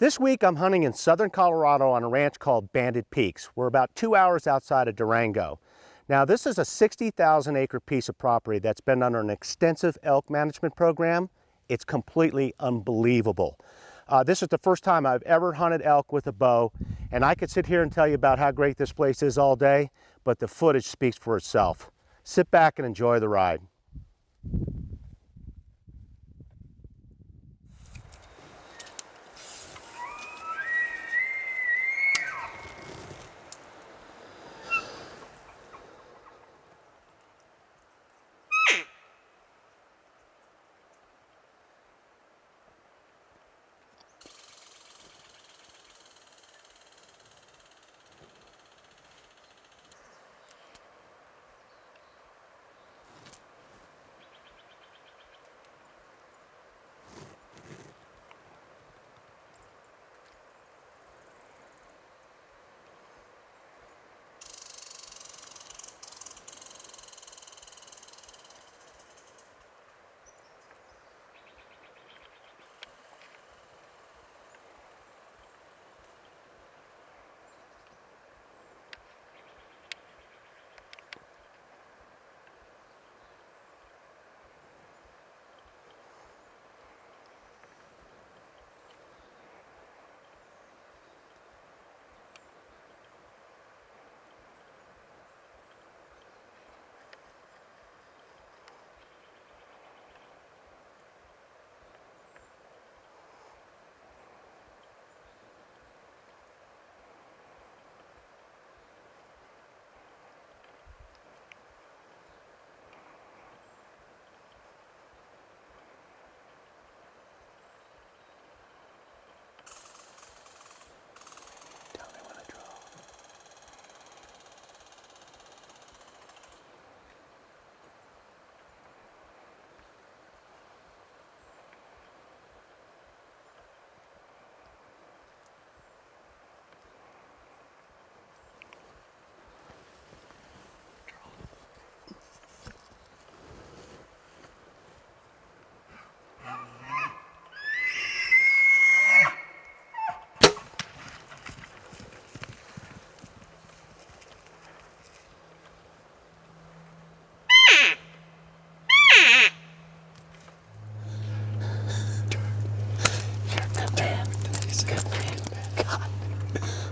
This week I'm hunting in southern Colorado on a ranch called Banded Peaks. We're about 2 hours outside of Durango. Now this is a 60,000 acre piece of property that's been under an extensive elk management program. It's completely unbelievable. This is the first time I've ever hunted elk with a bow, and I could sit here and tell you about how great this place is all day, but the footage speaks for itself. Sit back and enjoy the ride.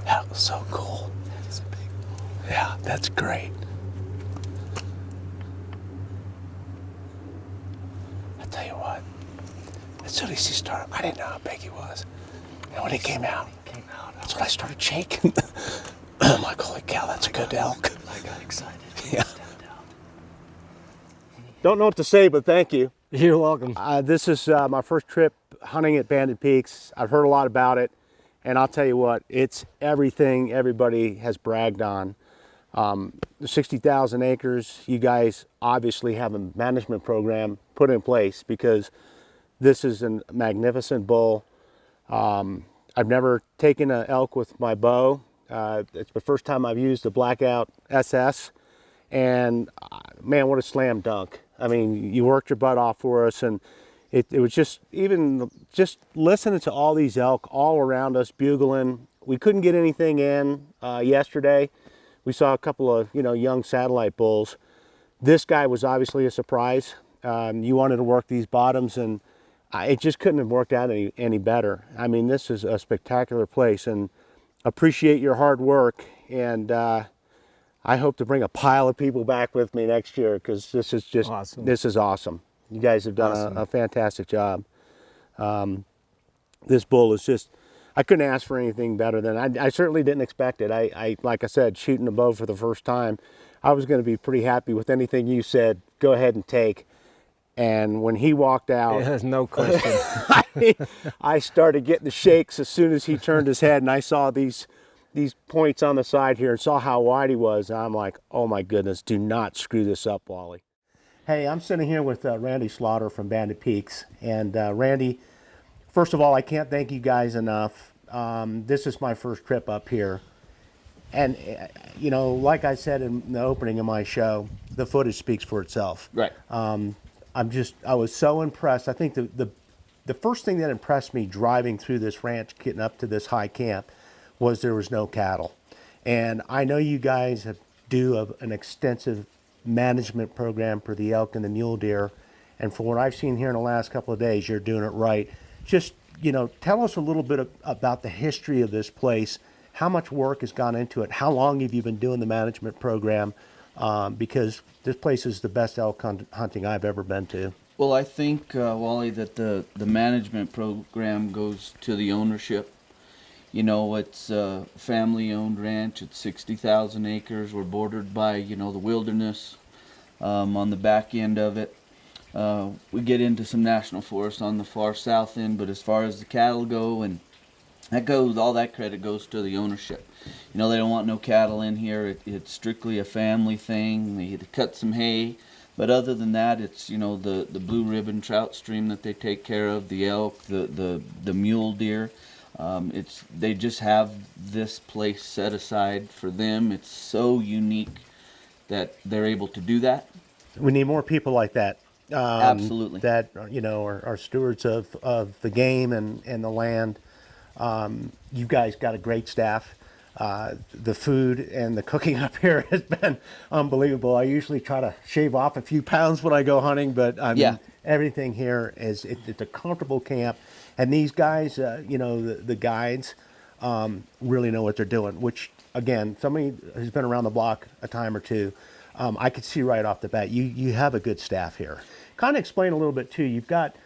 That was so cool. That is a big bull. Yeah, that's great. I tell you what, as soon as he started, I didn't know how big he was. And when he came out, that's when I started shaking. I'm like, holy cow, that's a good elk. I got excited. Yeah. Don't know what to say, but thank you. You're welcome. This is my first trip hunting at Banded Peaks. I've heard a lot about it. And I'll tell you what, it's everything everybody has bragged on. The 60,000 acres, you guys obviously have a management program put in place because this is a magnificent bull. I've never taken an elk with my bow. It's the first time I've used a Blackout SS. And man, what a slam dunk. I mean, you worked your butt off for us, and it was just, even just listening to all these elk all around us bugling. We couldn't get anything in yesterday. We saw a couple of, young satellite bulls. This guy was obviously a surprise. You wanted to work these bottoms, and it just couldn't have worked out any better. I mean, this is a spectacular place, and appreciate your hard work. And I hope to bring a pile of people back with me next year, because this is just awesome. This is awesome. You guys have done a fantastic job. This bull is just, I couldn't ask for anything better than, I certainly didn't expect it. I like I said, shooting a bow for the first time, I was going to be pretty happy with anything you said, go ahead and take. And when he walked out, there's no question. I started getting the shakes as soon as he turned his head, and I saw these points on the side here and saw how wide he was. And I'm like, oh my goodness, do not screw this up, Wally. Hey, I'm sitting here with Randy Slaughter from Banded Peaks. And Randy, first of all, I can't thank you guys enough. This is my first trip up here. And, like I said in the opening of my show, the footage speaks for itself. Right. I was so impressed. I think the the first thing that impressed me driving through this ranch, getting up to this high camp, was there was no cattle. And I know you guys do an extensive management program for the elk and the mule deer. And from what I've seen here in the last couple of days, you're doing it right. Just, tell us a little bit about the history of this place, how much work has gone into it, how long have you been doing the management program? Because this place is the best elk hunting I've ever been to. Well, I think, Wally, that the management program goes to the ownership. It's a family-owned ranch. It's 60,000 acres. We're bordered by, the wilderness on the back end of it. We get into some national forests on the far south end, but as far as the cattle go, and all that credit goes to the ownership. They don't want no cattle in here. It's strictly a family thing. They cut some hay. But other than that, it's the blue ribbon trout stream that they take care of, the elk, the mule deer. They just have this place set aside for them. It's so unique that they're able to do that. We need more people like that. Absolutely. That are stewards of the game and the land. You guys got a great staff. The food and the cooking up here has been unbelievable. I usually try to shave off a few pounds when I go hunting, but everything here it's a comfortable camp. And these guys, the guides, really know what they're doing, which, again, somebody who's been around the block a time or two, I could see right off the bat, you have a good staff here. Kind of explain a little bit, too. You've got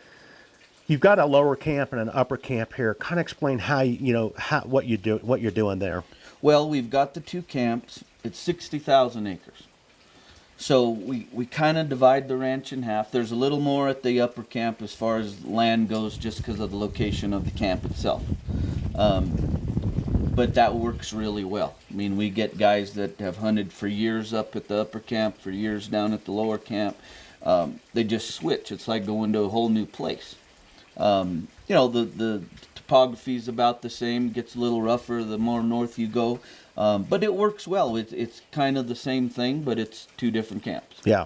a lower camp and an upper camp here. Kind of explain what you're doing there. Well, we've got the two camps. It's 60,000 acres. So we kind of divide the ranch in half. There's a little more at the upper camp as far as land goes just because of the location of the camp itself. But that works really well. I mean, we get guys that have hunted for years up at the upper camp, for years down at the lower camp. They just switch. It's like going to a whole new place. The topography is about the same. Gets a little rougher the more north you go, but it works well. It's kind of the same thing, but it's two different camps. Yeah.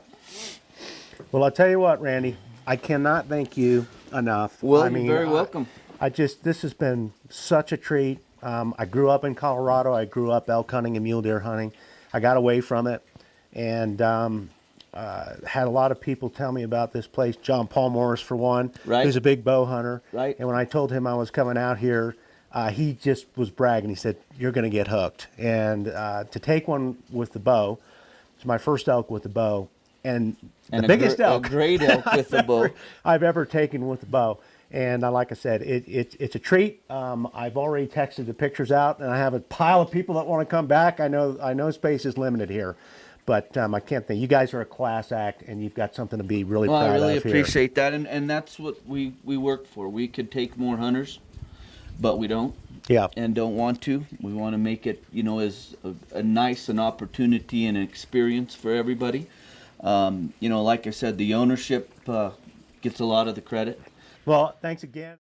Well, I'll tell you what, Randy, I cannot thank you enough. Well, you're very welcome. This has been such a treat. I grew up in Colorado. I grew up elk hunting and mule deer hunting. I got away from it, and had a lot of people tell me about this place. John Paul Morris, for one, right, who's a big bow hunter. Right. And when I told him I was coming out here, he just was bragging. He said, "You're going to get hooked." And to take one with the bow, it's my first elk with the bow, and the biggest elk, a great elk with the bow I've ever taken with the bow. And like I said, it's a treat. I've already texted the pictures out, and I have a pile of people that want to come back. I know space is limited here. But I can't think. You guys are a class act, and you've got something to be really proud of here. I really appreciate that, and that's what we work for. We could take more hunters, but we don't. Yeah. And don't want to. We want to make it, as a nice an opportunity and an experience for everybody. Like I said, the ownership gets a lot of the credit. Well, thanks again.